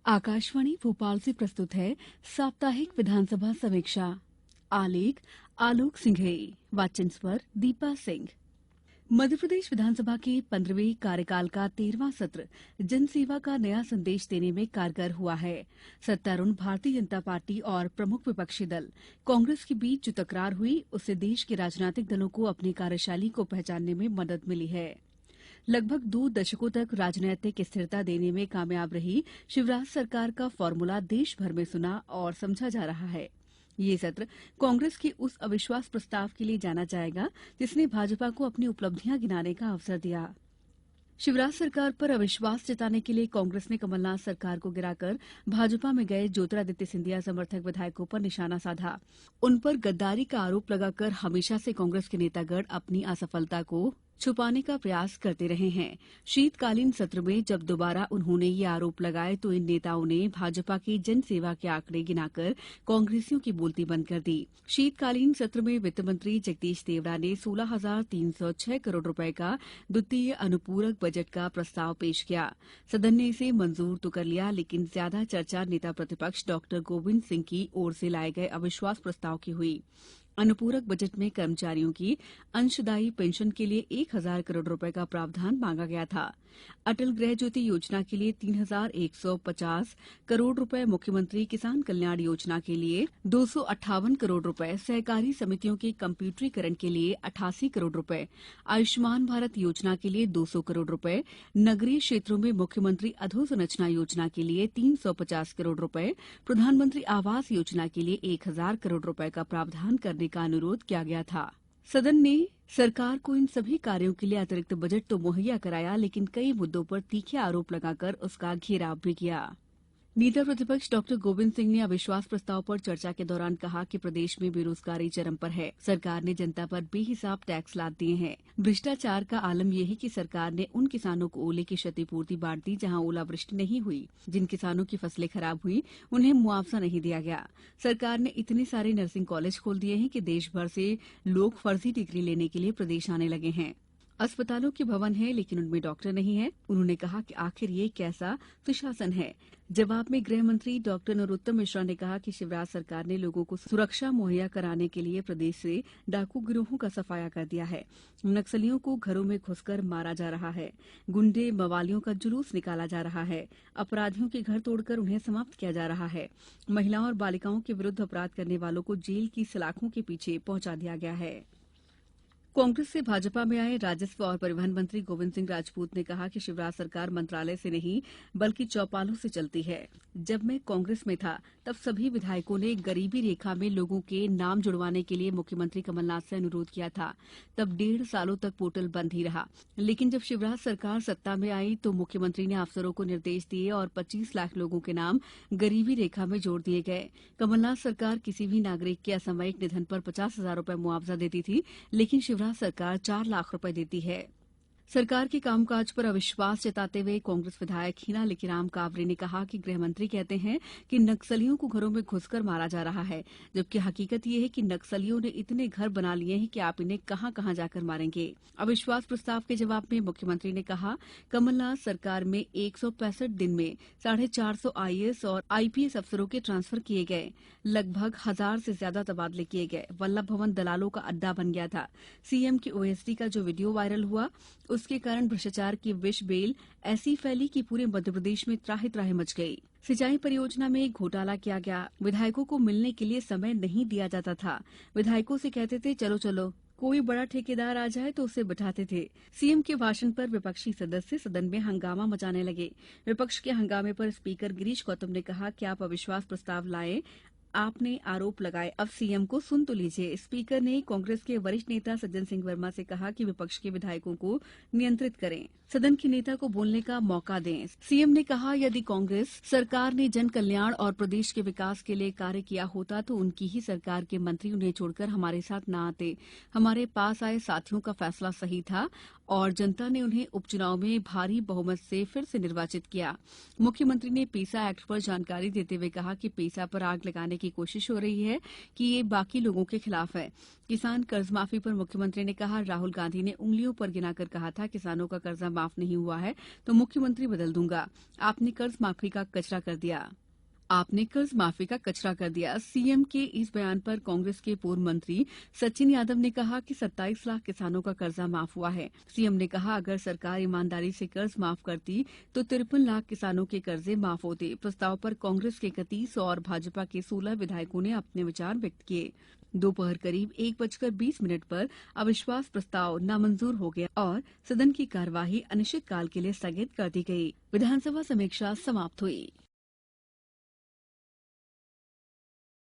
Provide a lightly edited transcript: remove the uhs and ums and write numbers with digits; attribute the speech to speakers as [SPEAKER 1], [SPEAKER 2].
[SPEAKER 1] आकाशवाणी भोपाल से प्रस्तुत है साप्ताहिक विधानसभा समीक्षा। आलेख आलोक सिंघई, वाचन स्वर दीपा सिंह। मध्यप्रदेश विधानसभा के 15वें कार्यकाल का 13वां सत्र जनसेवा का नया संदेश देने में कारगर हुआ है। सत्तारूढ़ भारतीय जनता पार्टी और प्रमुख विपक्षी दल कांग्रेस के बीच जो तकरार हुई, उससे देश के राजनीतिक दलों को अपनी कार्यशैली को पहचानने में मदद मिली है। लगभग 2 दशकों तक राजनीतिक स्थिरता देने में कामयाब रही शिवराज सरकार का फॉर्मूला देश भर में सुना और समझा जा रहा है। ये सत्र कांग्रेस के उस अविश्वास प्रस्ताव के लिए जाना जाएगा जिसने भाजपा को अपनी उपलब्धियां गिनाने का अवसर दिया। शिवराज सरकार पर अविश्वास जताने के लिए कांग्रेस ने कमलनाथ सरकार को गिराकर भाजपा में गए ज्योतिरादित्य सिंधिया समर्थक विधायकों पर निशाना साधा। उन पर गद्दारी का आरोप लगाकर हमेशा से कांग्रेस के नेतागण अपनी असफलता को छुपाने का प्रयास करते रहे हैं। शीतकालीन सत्र में जब दोबारा उन्होंने ये आरोप लगाए तो इन नेताओं ने भाजपा की जन सेवा के आंकड़े गिनाकर कांग्रेसियों की बोलती बंद कर दी। शीतकालीन सत्र में वित्त मंत्री जगदीश देवड़ा ने 16,306 करोड़ रुपए का द्वितीय अनुपूरक बजट का प्रस्ताव पेश किया। सदन ने इसे मंजूर तो कर लिया, लेकिन ज्यादा चर्चा नेता प्रतिपक्ष डॉक्टर गोविंद सिंह की ओर से लाए गए अविश्वास प्रस्ताव की हुई। अनुपूरक बजट में कर्मचारियों की अंशदायी पेंशन के लिए 1,000 करोड़ रुपए का प्रावधान मांगा गया था। अटल गृह ज्योति योजना के लिए 3,150 करोड़ रुपए, मुख्यमंत्री किसान कल्याण योजना के लिए 258 करोड़ रुपए, सहकारी समितियों के कंप्यूटरीकरण के लिए 88 करोड़ रुपए, आयुष्मान भारत योजना के लिए 200 करोड़ रुपए, नगरीय क्षेत्रों में मुख्यमंत्री अधोसंरचना योजना के लिए 350 करोड़ रुपए, प्रधानमंत्री आवास योजना के लिए 1,000 करोड़ रुपए का प्रावधान करने का अनुरोध किया गया था। सदन ने सरकार को इन सभी कार्यों के लिए अतिरिक्त बजट तो मुहैया कराया, लेकिन कई मुद्दों पर तीखे आरोप लगाकर उसका घेराव भी किया। नेता प्रतिपक्ष डॉक्टर गोविंद सिंह ने अविश्वास प्रस्ताव पर चर्चा के दौरान कहा कि प्रदेश में बेरोजगारी चरम पर है। सरकार ने जनता पर बेहिसाब टैक्स लाद दिए हैं। भ्रष्टाचार का आलम यह है कि सरकार ने उन किसानों को ओले की क्षतिपूर्ति बांट दी जहां ओलावृष्टि नहीं हुई। जिन किसानों की फसलें खराब हुई उन्हें मुआवजा नहीं दिया गया। सरकार ने इतने सारे नर्सिंग कॉलेज खोल दिए हैं कि देश भर से लोग फर्जी डिग्री लेने के लिए प्रदेश आने लगे हैं। अस्पतालों के भवन है लेकिन उनमें डॉक्टर नहीं है। उन्होंने कहा कि आखिर ये कैसा सुशासन है। जवाब में गृह मंत्री डॉक्टर नरोत्तम मिश्रा ने कहा कि शिवराज सरकार ने लोगों को सुरक्षा मुहैया कराने के लिए प्रदेश से डाकू गिरोहों का सफाया कर दिया है। नक्सलियों को घरों में घुसकर मारा जा रहा है। गुंडे मवालियों का जुलूस निकाला जा रहा है। अपराधियों के घर तोड़कर उन्हें समाप्त किया जा रहा है। महिलाओं और बालिकाओं के विरुद्ध अपराध करने वालों को जेल की सलाखों के पीछे पहुंचा दिया गया है। कांग्रेस से भाजपा में आए राजस्व और परिवहन मंत्री गोविंद सिंह राजपूत ने कहा कि शिवराज सरकार मंत्रालय से नहीं बल्कि चौपालों से चलती है। जब मैं कांग्रेस में था तब सभी विधायकों ने गरीबी रेखा में लोगों के नाम जुड़वाने के लिए मुख्यमंत्री कमलनाथ से अनुरोध किया था। तब 1.5 सालों तक पोर्टल बंद ही रहा, लेकिन जब शिवराज सरकार सत्ता में आई तो मुख्यमंत्री ने अफसरों को निर्देश दिए और 25 लाख लोगों के नाम गरीबी रेखा में जोड़ दिए गए। कमलनाथ सरकार किसी भी नागरिक के असामयिक निधन पर 50,000 रुपए मुआवजा देती थी, लेकिन शिवराज सरकार 4 लाख रुपए देती है। सरकार के कामकाज पर अविश्वास जताते हुए कांग्रेस विधायक हीना लेकीराम कावरे ने कहा कि गृह मंत्री कहते हैं कि नक्सलियों को घरों में घुसकर मारा जा रहा है, जबकि हकीकत ये है कि नक्सलियों ने इतने घर बना लिए हैं कि आप इन्हें कहां कहां जाकर मारेंगे। अविश्वास प्रस्ताव के जवाब में मुख्यमंत्री ने कहा, कमलनाथ सरकार में 165 दिन में 450 आईएएस और आईपीएस अफसरों के ट्रांसफर किए गए। लगभग 1,000 से ज्यादा तबादले किए गए। वल्लभ भवन दलालों का अड्डा बन गया था। सीएम की ओएसडी का जो वीडियो वायरल हुआ उसके कारण भ्रष्टाचार की विष बेल ऐसी फैली कि पूरे मध्यप्रदेश में त्राहि त्राहि मच गई। सिंचाई परियोजना में घोटाला किया गया। विधायकों को मिलने के लिए समय नहीं दिया जाता था। विधायकों से कहते थे चलो चलो, कोई बड़ा ठेकेदार आ जाए तो उसे बिठाते थे। सीएम के भाषण पर विपक्षी सदस्य सदन में हंगामा मचाने लगे। विपक्ष के हंगामे पर स्पीकर गिरीश गौतम ने कहा कि आप अविश्वास प्रस्ताव लाए, आपने आरोप लगाए, अब सीएम को सुन तो लीजिए। स्पीकर ने कांग्रेस के वरिष्ठ नेता सज्जन सिंह वर्मा से कहा कि विपक्ष के विधायकों को नियंत्रित करें, सदन के नेता को बोलने का मौका दें। सीएम ने कहा, यदि कांग्रेस सरकार ने जन कल्याण और प्रदेश के विकास के लिए कार्य किया होता तो उनकी ही सरकार के मंत्री उन्हें छोड़कर हमारे साथ न आते। हमारे पास आए साथियों का फैसला सही था और जनता ने उन्हें उपचुनाव में भारी बहुमत से फिर से निर्वाचित किया। मुख्यमंत्री ने पेसा एक्ट पर जानकारी देते हुए कहा कि पेसा पर आग लगाने के की कोशिश हो रही है कि ये बाकी लोगों के खिलाफ है। किसान कर्ज माफी पर मुख्यमंत्री ने कहा, राहुल गांधी ने उंगलियों पर गिनाकर कहा था किसानों का कर्जा माफ नहीं हुआ है तो मुख्यमंत्री बदल दूंगा। आपने कर्ज माफी का कचरा कर दिया। सीएम के इस बयान पर कांग्रेस के पूर्व मंत्री सचिन यादव ने कहा कि 27 लाख किसानों का कर्जा माफ हुआ है। सीएम ने कहा, अगर सरकार ईमानदारी से कर्ज माफ करती तो 53 लाख किसानों के कर्जे माफ होते। प्रस्ताव पर कांग्रेस के 31 और भाजपा के 16 विधायकों ने अपने विचार व्यक्त किए। दोपहर करीब 1:20 पर अविश्वास प्रस्ताव नामंजूर हो गया और सदन की कार्यवाही अनिश्चितकाल के लिए स्थगित कर दी गई। विधानसभा समीक्षा समाप्त हुई।